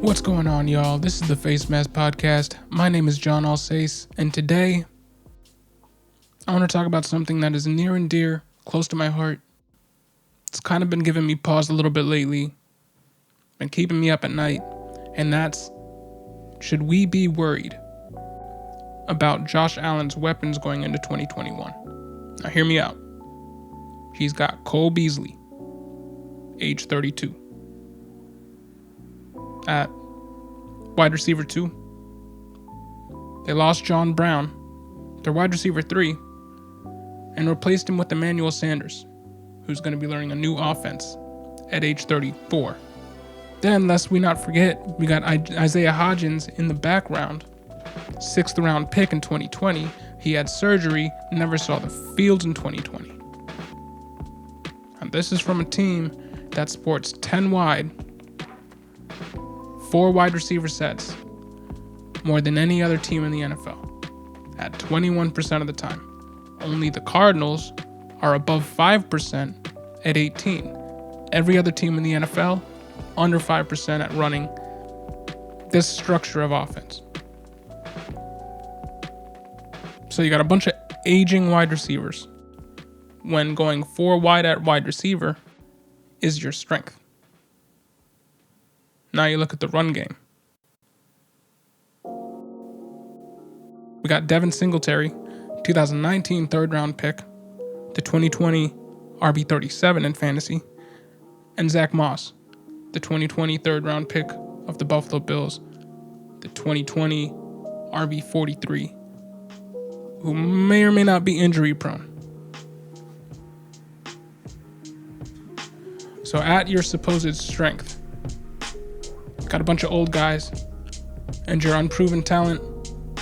What's going on, y'all? This is the Face Mask Podcast. My name is John Alsace, and today I want to talk about something that is near and dear, close to my heart. It's kind of been giving me pause a little bit lately, been keeping me up at night, and that's, should we be worried about Josh Allen's weapons going into 2021? Now hear me out. He's got Cole Beasley, age 32. At wide receiver 2, they lost John Brown, their wide receiver 3, and replaced him with Emmanuel Sanders, who's going to be learning a new offense at age 34. Then, lest we not forget, we got Isaiah Hodgins in the background, 6th round pick in 2020. He had surgery, never saw the field in 2020. And this is from a team that sports 10 wide, 4 wide receiver sets, more than any other team in the NFL, at 21% of the time. Only the Cardinals are above 5% at 18. Every other team in the NFL, under 5% at running this structure of offense. So you got a bunch of aging wide receivers when going 4 wide at wide receiver is your strength. Now you look at the run game. We got Devin Singletary, 2019 third round pick, the 2020 RB37 in fantasy, and Zach Moss, the 2020 third round pick of the Buffalo Bills, the 2020 RB43, who may or may not be injury prone. So at your supposed strength, got a bunch of old guys, and your unproven talent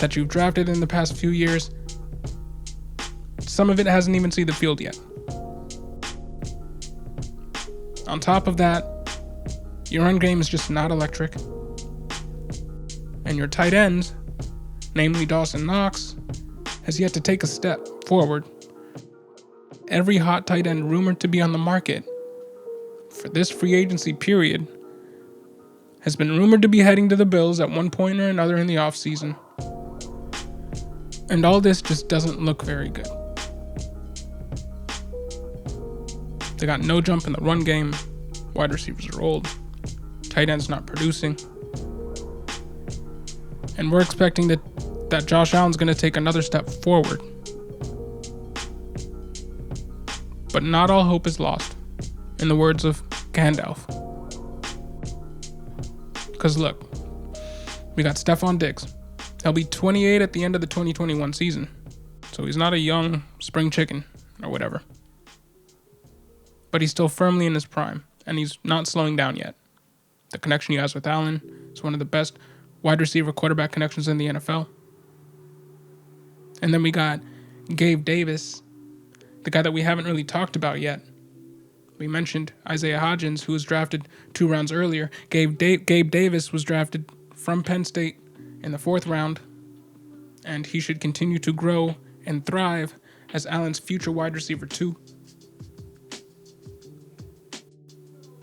that you've drafted in the past few years, some of it hasn't even seen the field yet. On top of that, your run game is just not electric. And your tight ends, namely Dawson Knox, has yet to take a step forward. Every hot tight end rumored to be on the market for this free agency period has been rumored to be heading to the Bills at one point or another in the offseason. And all this just doesn't look very good. They got no jump in the run game. Wide receivers are old. Tight ends not producing. And we're expecting that Josh Allen's going to take another step forward. But not all hope is lost, in the words of Gandalf. Because look, we got Stephon Diggs. He'll be 28 at the end of the 2021 season. So he's not a young spring chicken or whatever. But he's still firmly in his prime, and he's not slowing down yet. The connection he has with Allen is one of the best wide receiver quarterback connections in the NFL. And then we got Gabe Davis, the guy that we haven't really talked about yet. We mentioned Isaiah Hodgins, who was drafted 2 rounds earlier. Gabe Davis was drafted from Penn State in the 4th round, and he should continue to grow and thrive as Allen's future wide receiver 2.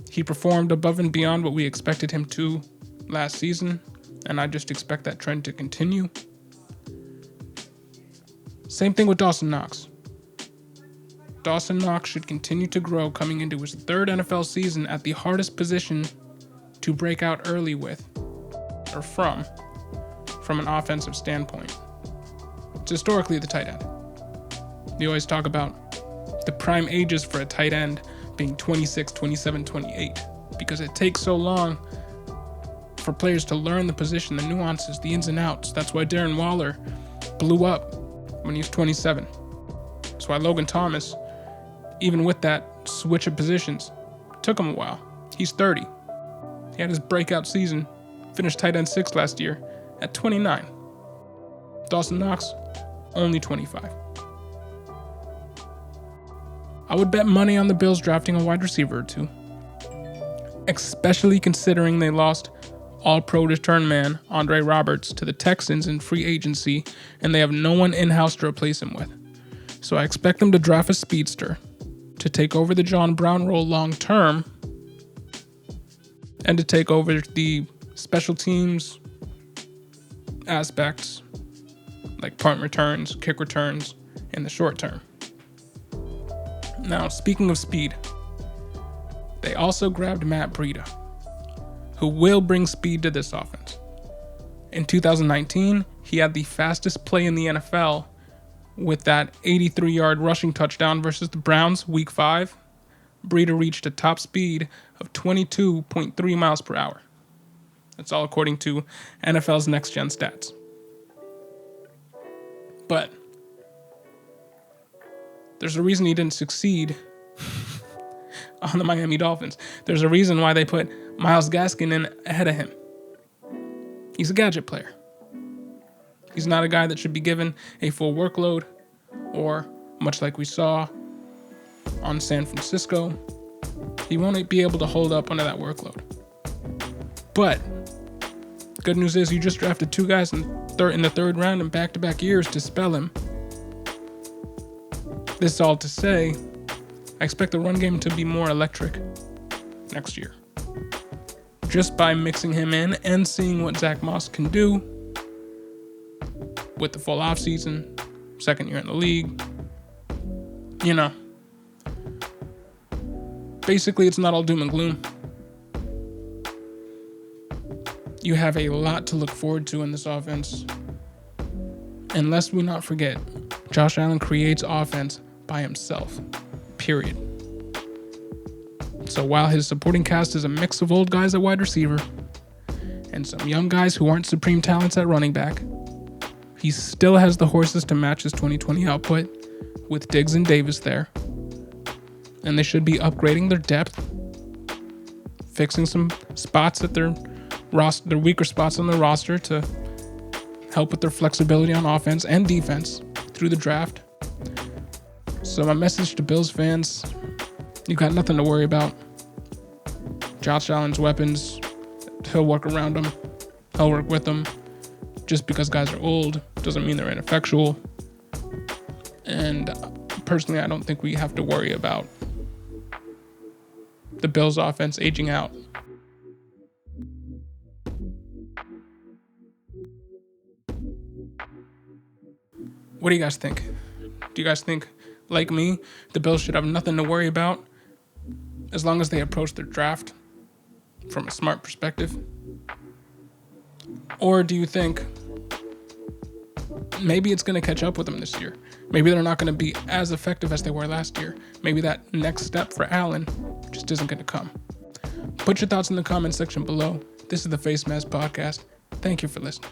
He performed above and beyond what we expected him to last season, and I just expect that trend to continue. Same thing with Dawson Knox. Dawson Knox should continue to grow coming into his 3rd NFL season at the hardest position to break out early with, or from an offensive standpoint. It's historically the tight end. You always talk about the prime ages for a tight end being 26, 27, 28, because it takes so long for players to learn the position, the nuances, the ins and outs. That's why Darren Waller blew up when he was 27. That's why Logan Thomas, even with that switch of positions, took him a while. He's 30. He had his breakout season, finished tight end 6 last year at 29. Dawson Knox, only 25. I would bet money on the Bills drafting a wide receiver or 2, especially considering they lost all-pro return man Andre Roberts to the Texans in free agency, and they have no one in-house to replace him with. So I expect them to draft a speedster to take over the John Brown role long-term and to take over the special teams aspects, like punt returns, kick returns, in the short term. Now, speaking of speed, they also grabbed Matt Breida, who will bring speed to this offense. In 2019, he had the fastest play in the NFL with that 83-yard rushing touchdown versus the Browns, Week 5. Breida reached a top speed of 22.3 miles per hour. That's all according to NFL's Next Gen Stats. But there's a reason he didn't succeed on the Miami Dolphins. There's a reason why they put Myles Gaskin in ahead of him. He's a gadget player. He's not a guy that should be given a full workload, or much like we saw on San Francisco, he won't be able to hold up under that workload. But good news is you just drafted two guys in the third round in back-to-back years to spell him. This is all to say, I expect the run game to be more electric next year. Just by mixing him in and seeing what Zach Moss can do with the full offseason, second year in the league. You know, basically it's not all doom and gloom. You have a lot to look forward to in this offense. And lest we not forget, Josh Allen creates offense by himself, period. So while his supporting cast is a mix of old guys at wide receiver and some young guys who aren't supreme talents at running back, he still has the horses to match his 2020 output with Diggs and Davis there. And they should be upgrading their depth, fixing some spots at their weaker spots on the roster to help with their flexibility on offense and defense through the draft. So my message to Bills fans, you got nothing to worry about. Josh Allen's weapons, he'll work around them. He'll work with them. Just because guys are old doesn't mean they're ineffectual. And personally, I don't think we have to worry about the Bills offense aging out. What do you guys think? Do you guys think, like me, the Bills should have nothing to worry about as long as they approach their draft from a smart perspective? Or do you think maybe it's going to catch up with them this year? Maybe they're not going to be as effective as they were last year. Maybe that next step for Allen just isn't going to come. Put your thoughts in the comment section below. This is the Face Mask Podcast. Thank you for listening.